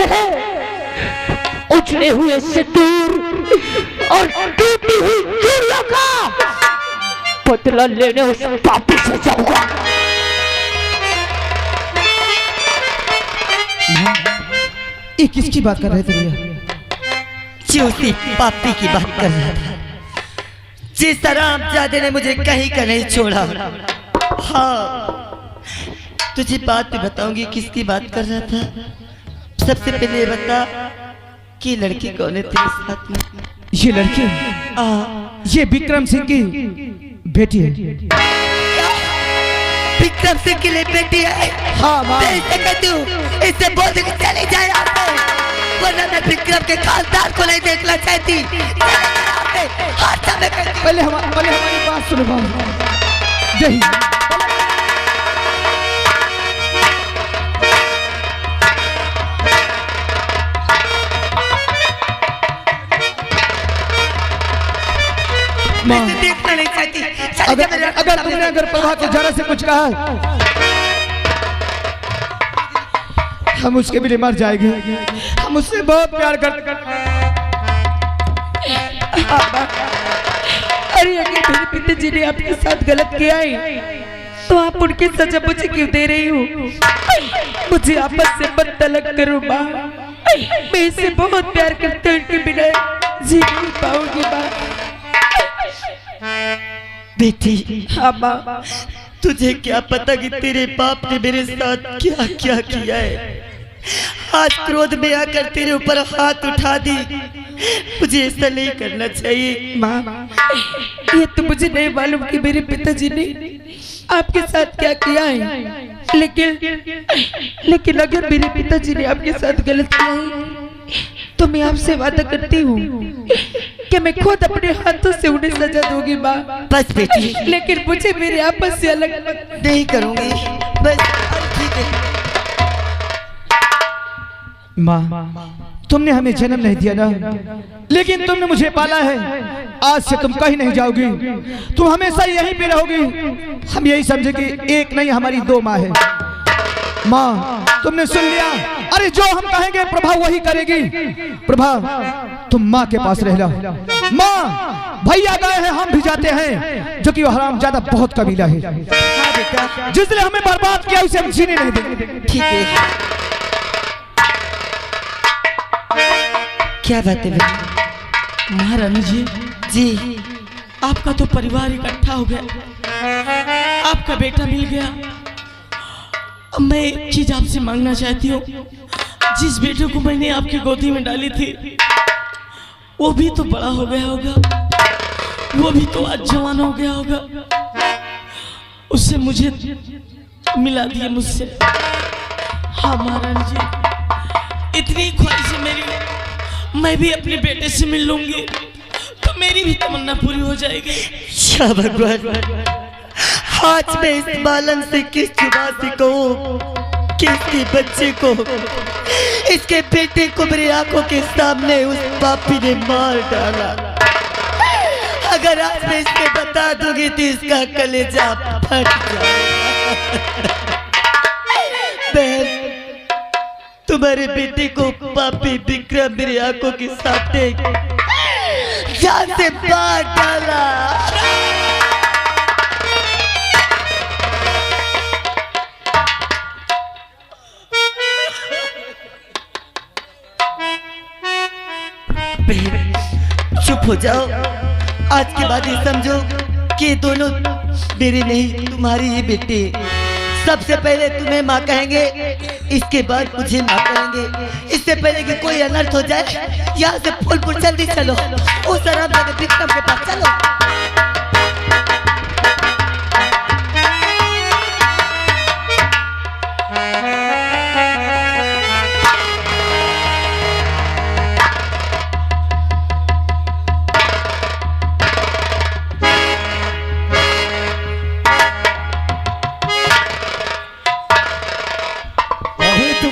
तरह उजड़े हुए सिंदूर और टूटी हुई चूड़ियों का बदला लेने उस पापी से जाऊंगा। ये किसकी बात कर रहे थे भैया? जी उसी पापी की बात कर रहा था जिस हरामजादे ने मुझे कहीं का नहीं छोड़ा। हाँ तुझे बात भी बताऊंगी किसकी बात कर रहा था। सबसे पहले बता कि लड़की कौन है तेरे साथ में? ये लड़की ये विक्रम सिंह की बेटी है। विक्रम सिंह की बेटी है? हाँ माँ। इससे बोल के चले जाए यहाँ से, वरना मैं विक्रम के खानदान को नहीं देखना चाहती। पहले हमारी बात सुनो बाबू। जय देखना नहीं चाहती। अगर तुमने प्रभा को जरा से कुछ कहा हम उसके भी मर जाएंगे। हम उससे बहुत प्यार करते। अरे अगर मेरे पिताजी ने आपके साथ गलत किया है तो आप उनकी सजा मुझे क्यों दे रही हो? मुझे आपस से मत तलब करो माँ। मैं इससे बहुत प्यार करती हूँ, इनके बिना जी नहीं पाऊंगी माँ। बेटी हाँ माँ। तुझे क्या पता कि तेरे बाप ने मेरे साथ क्या क्या किया है। आज क्रोध में आकर तेरे ऊपर हाथ उठा दी। मुझे ऐसा नहीं करना चाहिए माँ। ये तो मुझे नहीं मालूम कि मेरे पिताजी ने आपके साथ क्या किया है, लेकिन अगर मेरे पिताजी ने आपके साथ गलत किया है तो मैं आपसे वादा करती हूँ कि मैं खुद अपने हाथों से उन्हें सजा दूंगी माँ। बस बेटी, लेकिन मुझे मेरे आपस से अलग नहीं करूंगी। बस ठीक है माँ। तुमने हमें जन्म नहीं दिया ना, लेकिन तुमने मुझे पाला है। आज से तुम कहीं नहीं जाओगी, तुम हमेशा यहीं पे रहोगी। हम यही समझे कि एक नहीं हमारी दो माँ है। माँ तुमने सुन लिया। अरे जो हम कहेंगे प्रभा वही करेगी। प्रभा तुम माँ के पास रह लो। माँ भैया गए हैं, हम भी जाते हैं, जो कि वो हरामजादा बहुत कबीला है। जिसने हमें बर्बाद किया उसे हम जीने नहीं देंगे। ठीक है। क्या बात है बेटी? महारानी जी जी आपका तो परिवार इकट्ठा हो गया, आपका बेटा मिल गया। अब मैं एक चीज आपसे मांगना चाहती हूँ। जिस बेटे को मैंने आपकी गोदी में डाली थी वो भी तो बड़ा हो गया होगा, वो भी तो आज जवान हो गया होगा। उससे मुझे मिला दिए मुझसे। हाँ महारानी जी, इतनी ख्वाहिश है मेरी, मैं भी अपने बेटे से मिल लूंगी तो मेरी भी तमन्ना पूरी हो जाएगी। शाह भगवान, आज मैं इस बालन से किस जुबान को, किसके बच्चे को, इसके बेटे को मेरी आंखों के सामने उस पापी ने मार डाला। अगर आज मैं इसके बता दूंगी तो इसका कलेजा फट जाएगा। बहन तुम्हारे बेटे को पापी विक्रम मेरी आंखों के सामने जान से मार डाला। चुप हो जाओ। आज के बाद ये समझो कि दोनों मेरे नहीं तुम्हारी ही बेटी। सबसे पहले तुम्हें माँ कहेंगे, इसके बाद मुझे माँ कहेंगे। इससे पहले कि कोई अनर्थ हो जाए, यहाँ से फूलपुर जल्दी चलो, उस आराम विक्रम के पास चलो।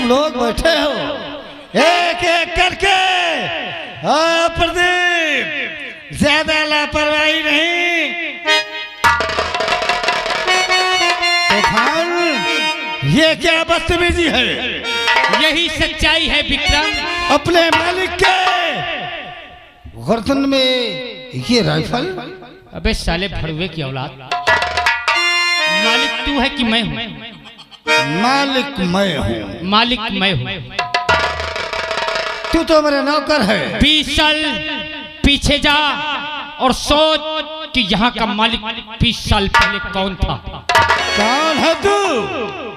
लोग बैठे हो एक एक करके। प्रदीप ज्यादा लापरवाही नहीं। तूफान ये क्या बदतमीजी है? यही सच्चाई है विक्रम। अपने मालिक के गर्दन में ये राइफल? अबे साले भड़वे की औलाद, मालिक तू है कि मैं हूँ? मालिक मैं हूँ। मालिक मैं हूँ। तू तो मेरा नौकर है। 20 साल पीछे जा और सोच कि यहाँ का मालिक 20 साल पहले कौन था। कौन है तू?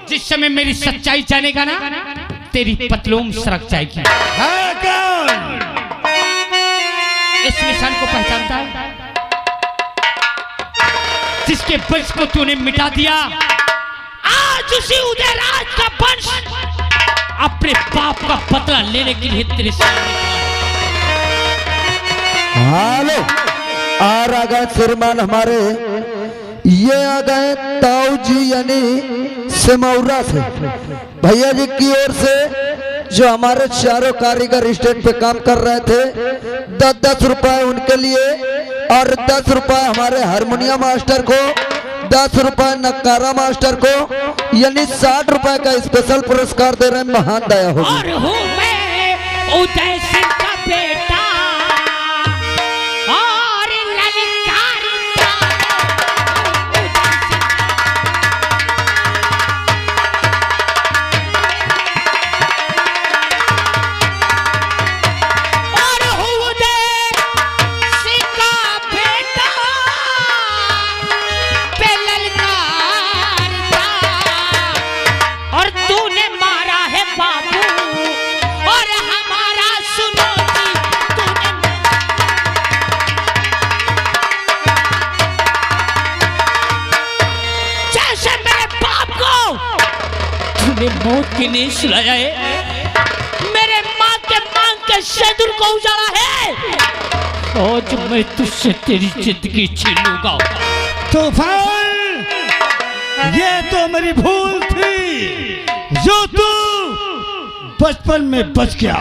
जिस समय मेरी सच्चाई जानेगा ना, तेरी पतलून सरक जाएगी। है कौन? इस निशान को पहचानता है? जिसके वंश को तूने मिटा दिया, आज उसी उदयराज का वंश अपने बाप का बदला लेने के लिए तेरे सामने हेलो, आ गए श्रीमान हमारे, ये आ गए ताऊ जी यानी सिमौरा से। भैया जी की ओर से जो हमारे चारों कारीगर स्टेज पे काम कर रहे थे, 10-10 रुपए उनके लिए और 10 रुपए हमारे हारमोनियम मास्टर को, 10 रुपए नकारा मास्टर को, यानी 60 रुपए का स्पेशल पुरस्कार दे रहे हैं। महान दया होगी। और हूँ मैं उदय सिंह का बेटा और ललकार और हूँ उदय सिंह का बेटा पे ललकार और तूने मारा है बाबू और हमारा सुनो जी, तूने जैसे मेरे बाप को तूने मौत की नींद सुलाया है, मेरे माँ के मांग के सिंदूर को उजाड़ा है, आज मैं तुझसे तेरी जिंदगी छीन लूंगा। तूफान, ये तो मेरी भूल थी जो तू बचपन में बच गया,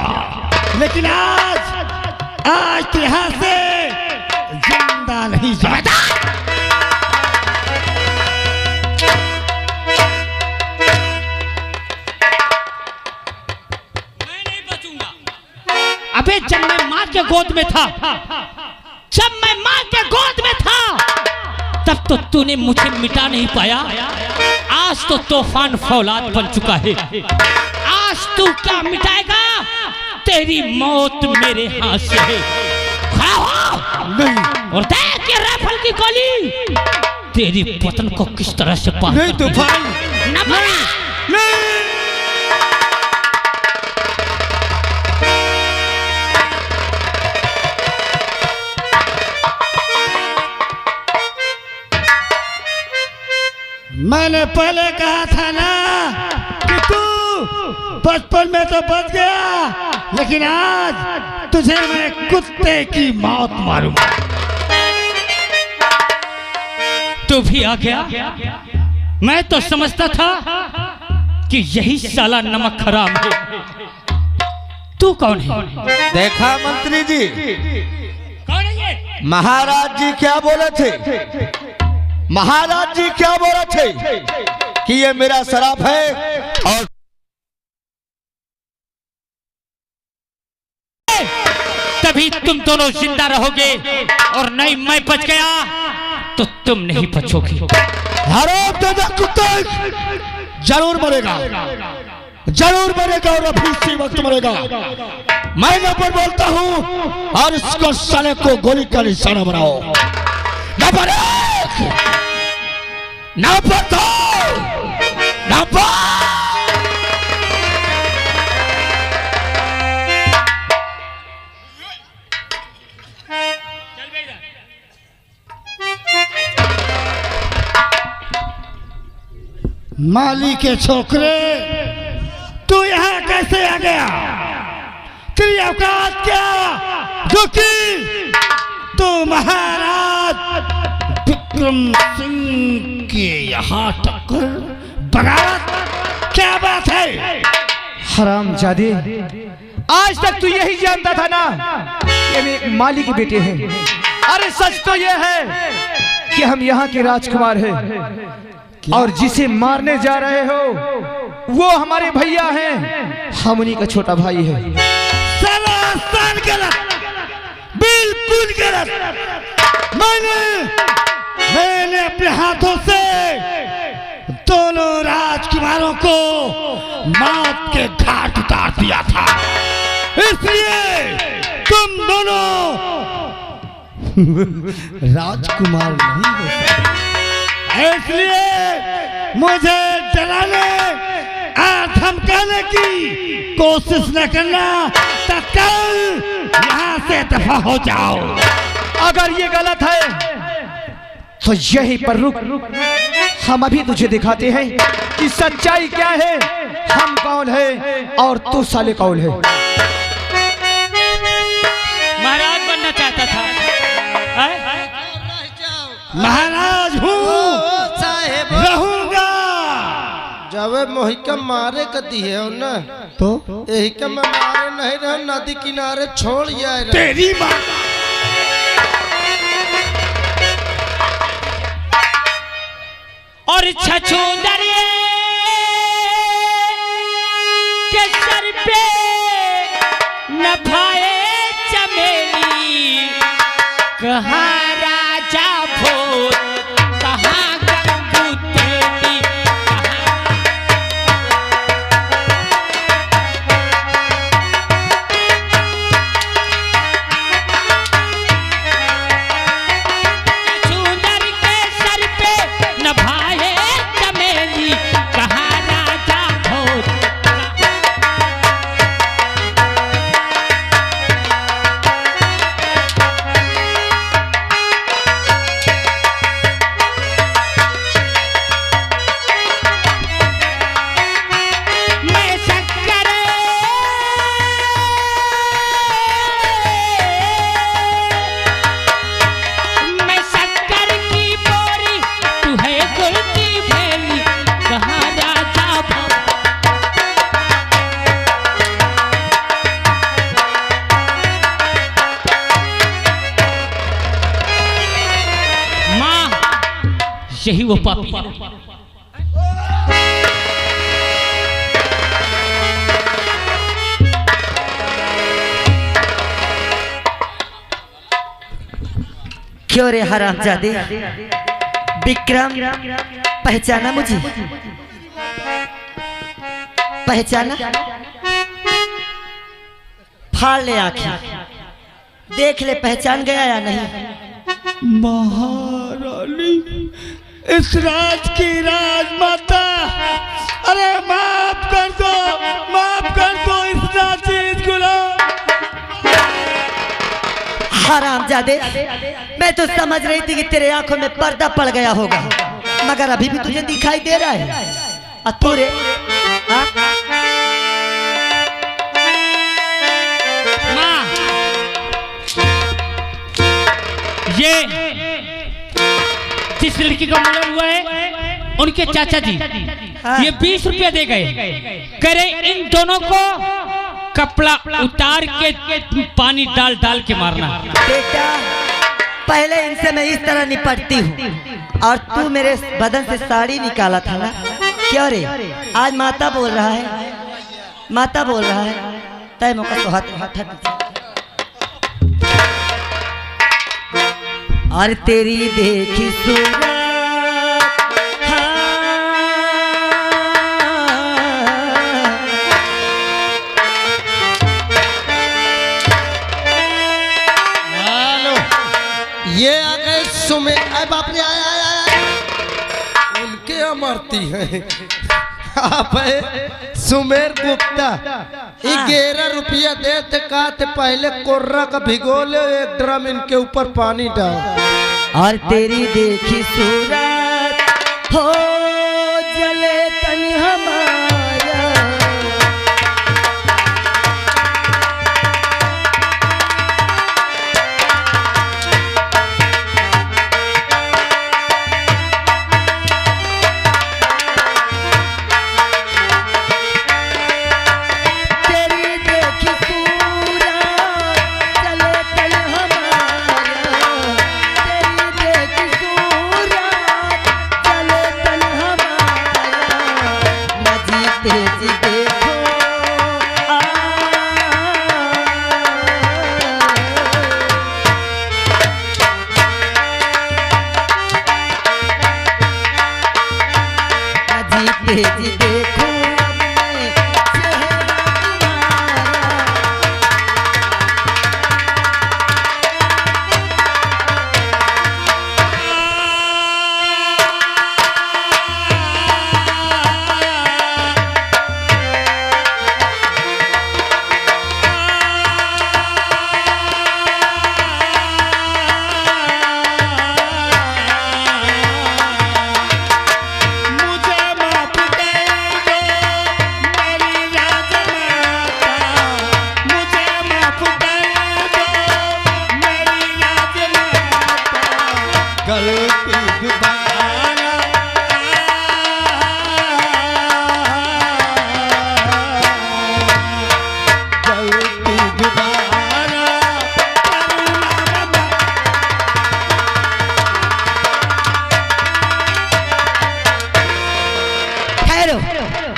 लेकिन आज तू यहाँ से जिंदा नहीं जाएगा। मैं नहीं बचूंगा। अबे जब मैं माँ के गोद में था, जब मैं माँ के गोद में था, तब तो तूने मुझे मिटा नहीं पाया। आज तो तूफान फौलाद बन चुका है। आज तू क्या मिटाएगा? तेरी मौत मेरे हाथ से है। खड़ा हो नहीं, और देख ये राइफल की गोली तेरी बदन को किस तरह से पार नहीं कर देगी। तूफान, न मरा। नहीं। मैंने पहले कहा था ना कि तू बचपन में तो बच गया, लेकिन आज तुझे मैं कुत्ते की मौत मारूंगा। तू भी आ गया? मैं तो समझता था कि यही साला नमक हराम है। तू कौन है? देखा मंत्री जी, कौन है ये? महाराज जी क्या बोले थे? महाराज जी क्या बोले थे कि ये मेरा शराब है और तभी तुम दोनों जिंदा रहोगे, और नहीं मैं बच गया तो तुम नहीं बचोगे। हराम दादा कुत्ता जरूर मरेगा, जरूर मरेगा और अभी इसी वक्त मरेगा। मैं नंबर बोलता हूँ और इसको साले को गोली का निशाना बनाओ। नंबर 1, नंबर 2, नंबर माली के छोकरे, तू यहाँ कैसे आ गया? तेरी औकात क्या जो कि तू महाराज विक्रम सिंह के यहाँ टक्कर? बगावत, क्या बात है? हरामजादे, आज तक तू यही जानता था ना कि हम एक माली के बेटे हैं। अरे सच तो यह है कि हम यहाँ के राजकुमार हैं, और जिसे मारने जा रहे हो वो हमारे भैया हैं, हम उन्हीं का छोटा भाई है। सरासर गलत, बिल्कुल गलत। मैंने अपने हाथों से दोनों राजकुमारों को मौत के घाट उतार दिया था, इसलिए तुम दोनों राजकुमार नहीं हो सकते। इसलिए मुझे डराने और धमकाने की कोशिश न करना, तत्काल यहाँ से दफा हो जाओ। अगर ये गलत है तो यहीं पर रुक, हम अभी तुझे दिखाते हैं कि सच्चाई क्या है, हम कौन है और तू साले कौन है। महाराज बनना चाहता था, महाराज हूँ, रहूंगा। जब मोहि के मारे का दिए हो ना, तो यही के मैं मारे नहीं रहो, नदी किनारे छोड़ जाए रहे। तेरी माँ और छछूंदर के सर पे नभाए चमेली, कहाँ राजा भोज, कहाँ गंगू तेली, छछूंदर के सर पे नभाए चमेली, कहाँ राजा भोज। मैं शक्कर की बोरी, तू है गुल की भेली, कहाँ राजा भोज। माँ, यही वो पापी है। क्यों रे हरामजादे, विक्रम पहचाना मुझे? पहचाना? फाड़ ले आंखें, देख ले पहचान गया या नहीं। महारानी, इस राज की राजमाता, अरे माफ कर दो, माफ कर दो इस नाचीज गुलाम। हरामजादे, मैं तो समझ रही थी कि तेरे आंखों में पर्दा पड़ गया होगा, मगर अभी भी तुझे दिखाई दे रहा है। अतुरे माँ, ये जिस लड़की का मिलन हुआ है, उनके चाचा जी ये 20 रुपया दे गए, कह रहे इन दोनों को कपड़ा उतार के पानी डाल डाल के मारना। बेटा, पहले इनसे मैं इस तरह निपटती हूँ, और तू मेरे बदन से साड़ी निकाला था ना। क्यों रे, आज माता बोल रहा है, माता बोल रहा है, तय मौका तो हाथ और तेरी देखी सूरत, ये आ गए सुमेर, अरे बाप रे, आया आया आया, उनके अमरती हैं। आप है सुमेर गुप्ता, 11 रुपया देते कहते पहले कोर्रा का भिगो ले, 1 ड्रम इनके ऊपर पानी डाल। और तेरी देखी सूरत हो जले तन हमारा। तेजी देखो मैं चेहरा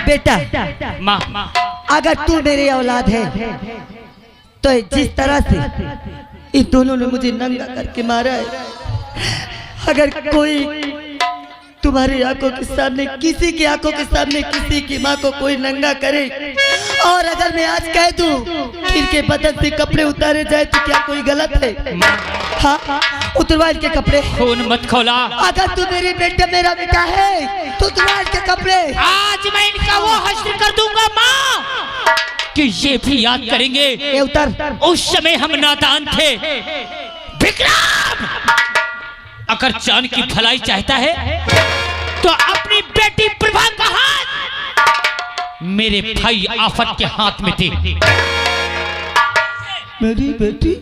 बेटा, माँ अगर तू मेरी औलाद है तो जिस तरह से इन दोनों ने मुझे नंगा करके मारा है, अगर कोई तुम्हारी आंखों के सामने, किसी की आंखों के सामने किसी की माँ को कोई नंगा करे, और अगर मैं आज कह दूं कि इनके बदन से कपड़े उतारे जाए तो क्या कोई गलत है? हाँ, उतरवा इनके कपड़े। खून मत खोला। अगर तू मेरी बेटा मेरा बेटा है तो उतरवा इनके कपड़े। आज मैं इनका वो हश्र कर दूंगा माँ कि ये भी याद करेंगे ये उतर। उस समय हम नादान थे। विक्रम, अगर चांद की भलाई चाहता है तो अपनी बेटी प्रभा का हाथ मेरे भाई आफत के हाथ में दे। मेरी बेटी,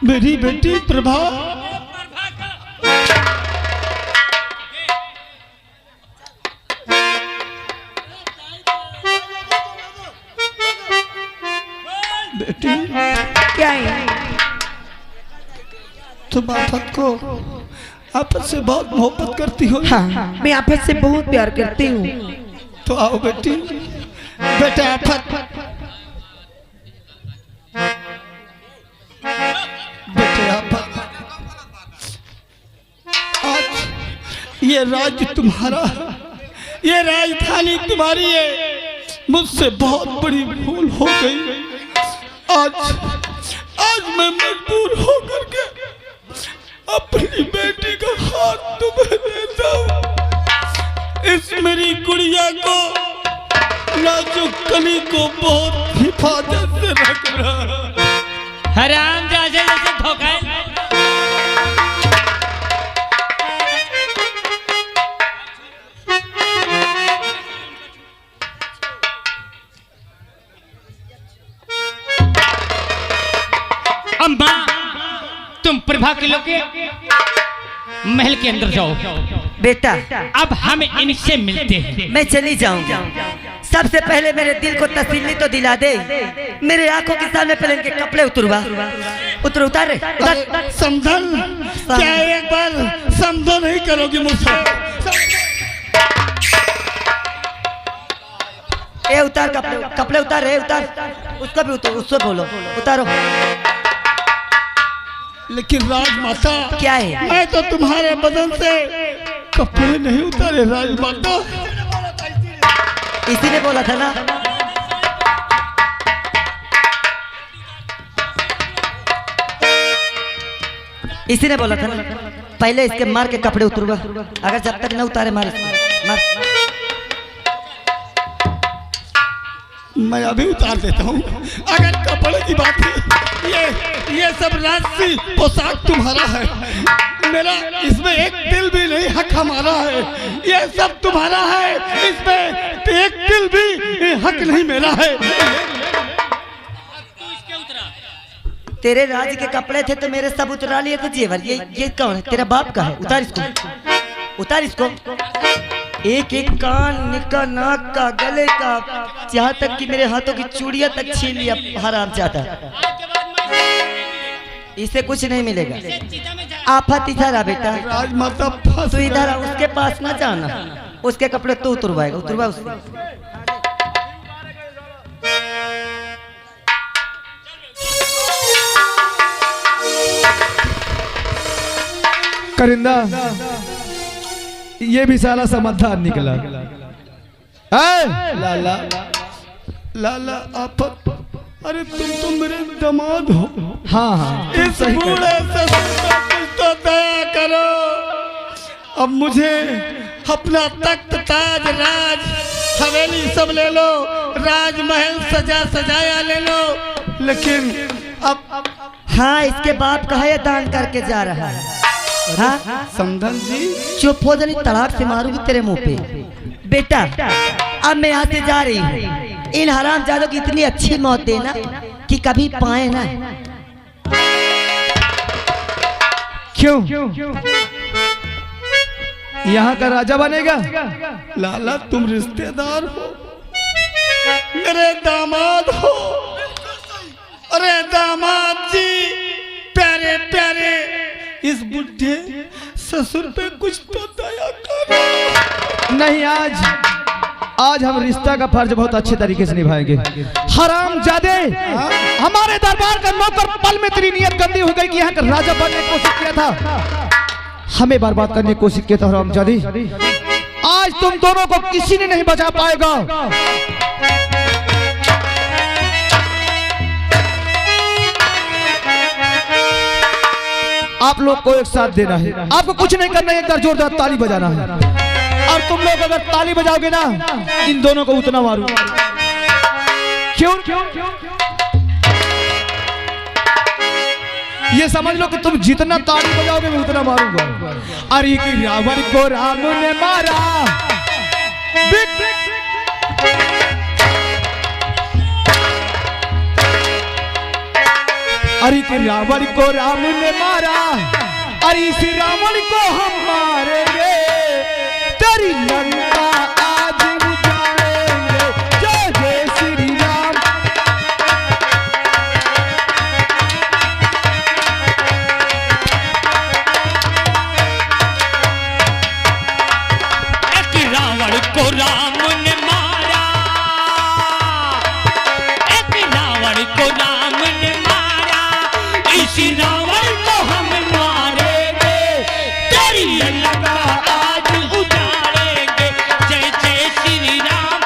मेरी बेटी प्रभा, बेटी क्या है? तुम आफत को, आफत से बहुत मोहब्बत करती हो। हाँ, मैं आफत से बहुत प्यार करती हूँ। तो आओ बेटी, बेटा आफत, बेटे आफत, आज ये राज्य तुम्हारा, ये राजधानी तुम्हारी है। मुझसे बहुत बड़ी भूल हो गई। आज मैं मजबूर होकर के अपनी बेटी का हाथ तुम्हें देता हूँ। इस मेरी गुड़िया को, नाजुक कली को बहुत हिफाजत से रखना। हराम जाजे जैसे धोखा। अम्मा, तुम प्रभा के लोग महल के अंदर जाओ। बेटा, अब हम इनसे मिलते हैं। मैं चली जाऊंगा। सबसे पहले मेरे दिल को तसल्ली तो दिला दे। मेरे आंखों के सामने पहले इनके कपड़े उतरवा। उतार। समझन, क्या एक बार समझो नहीं करोगी मुझसे? ए उतार कपड़े उतार रे, उतार। उसको भी उतार, उससे बोलो उतारो। लेकिन राजमाता, क्या है? मैं तो तुम्हारे बदन से कपड़े नहीं उतारे राजमाता। इसी ने बोला था ना। इसी ने बोला था ना, पहले इसके मार के कपड़े उतरवा। अगर जब तक न उतारे मार मार। मैं अभी उतार देता हूँ। अगर कपड़े की बात है, ये सब राजसी पोशाक तुम्हारा है। मेरा इसमें एक तिल भी नहीं हक हमारा है। ये सब तुम्हारा है, इसमें एक तिल भी हक नहीं मेरा है। तेरे राज के कपड़े थे तो मेरे सब उतरा लिए थे जेवर। ये कौन है? तेरा बाप का है। उतार इसको, उतार इसको। एक एक कान का, नाक का, गले का, यहाँ तक कि मेरे हाथों की चूड़ियां तक छीन लिया हराम जाता। इसे कुछ नहीं मिलेगा। आफत इधर आ बेटा, राजमाता तू इधर आ। उसके पास ना जाना, उसके कपड़े तो उतरवाएगा। उतरवा उससे। करिंदा, ये भी साला समझदार निकला। लाला लाला आप, अरे तुम तो मेरे दामाद हो। हाँ हाँ इस बूढ़े ससुर का कुछ तो दया करो। अब मुझे अपना तख्त ताज राज हवेली सब ले लो, राजमहल सजा सजाया ले लो, लेकिन अब हाँ, इसके बाप का है दान करके जा रहा है। हाँ समधन जी चुप हो जानी, तलाक से मारूंगी तेरे मुंह पे। बेटा अब मैं यहाँ से जा रही हूँ। इन हरामजादों की इतनी अच्छी मौत देना कि कभी पाए ना। क्यों यहाँ का राजा बनेगा? लाला तुम रिश्तेदार हो, मेरे दामाद हो। अरे दामाद जी, प्यारे प्यारे इस बुढ़े ससुर पे कुछ तो दया करो। नहीं, आज हम रिश्ता का फर्ज बहुत अच्छे तरीके से निभाएंगे। हरामजादे, हमारे दरबार का नौकर पल में तेरी नियत गंदी हो गई कि यहाँ का राजा बनने की कोशिश किया था, हमें बर्बाद करने की कोशिश किया था। हरामजादी, आज तुम दोनों को किसी ने नहीं बचा पाएगा। आप लोग को एक साथ देना है, आपको कुछ नहीं करना है, एक बार जोरदार ताली बजाना है। और तुम लोग अगर ताली बजाओगे ना, इन दोनों को उतना मारूं। क्यों? ये समझ लो कि तुम जितना ताली बजाओगे मैं उतना मारूंगा। अरे कि रावण को राम ने मारा, अरे कि रावण को राम ने मारा, अरे इस रावण को हम मारेंगे, तेरी लंका आज उजाड़ेंगे। जय जय श्री राम। एक रावण को राम ने मारा, एक रावण को राम ने मारा, इसी रावण को हम मारेंगे, तेरी लंका आज उजाड़ेंगे। जय जय श्री राम।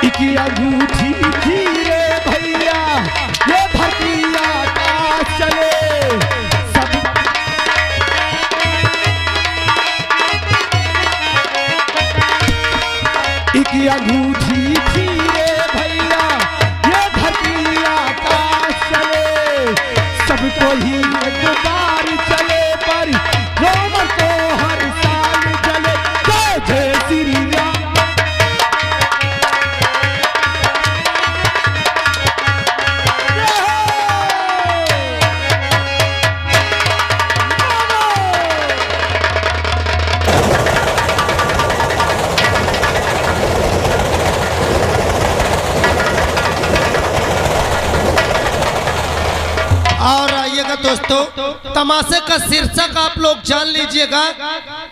इकी अंगूठी धीरे भैया, ये धरती आकाश चले सब। इकी अंगूठी धीरे भैया, ये धरती आकाश चले, सबको ही एक बार चले, पर रोम को हर साल जले। जय जय श्री राम। और आइएगा दोस्तों, तमाशे का शीर्षक आप लोग जान लीजिएगा।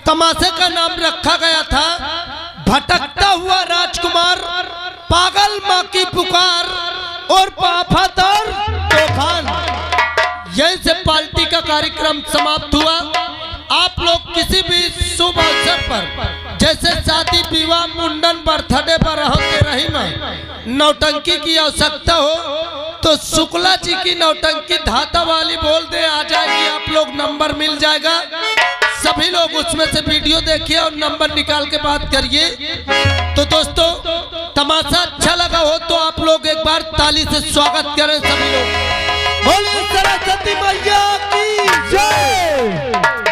तमाशे का नाम रखा गया था भटकता हुआ राजकुमार, पागल माँ की पुकार और वफादार तूफान। यहीं से पार्टी का कार्यक्रम समाप्त हुआ। आप लोग किसी भी शुभ अवसर पर, जैसे शादी विवाह मुंडन बर्थडे पर रही में नौटंकी की आवश्यकता हो तो शुक्ला जी की नौटंकी धाता वाली बोल दे, आ जाएगी। आप लोग नंबर मिल जाएगा, सभी लोग उसमें से वीडियो देखिए और नंबर निकाल के बात करिए। तो दोस्तों, तमाशा अच्छा लगा हो तो आप लोग एक बार ताली से स्वागत करें सभी लोग। बोलिए सरस्वती मैया की जय।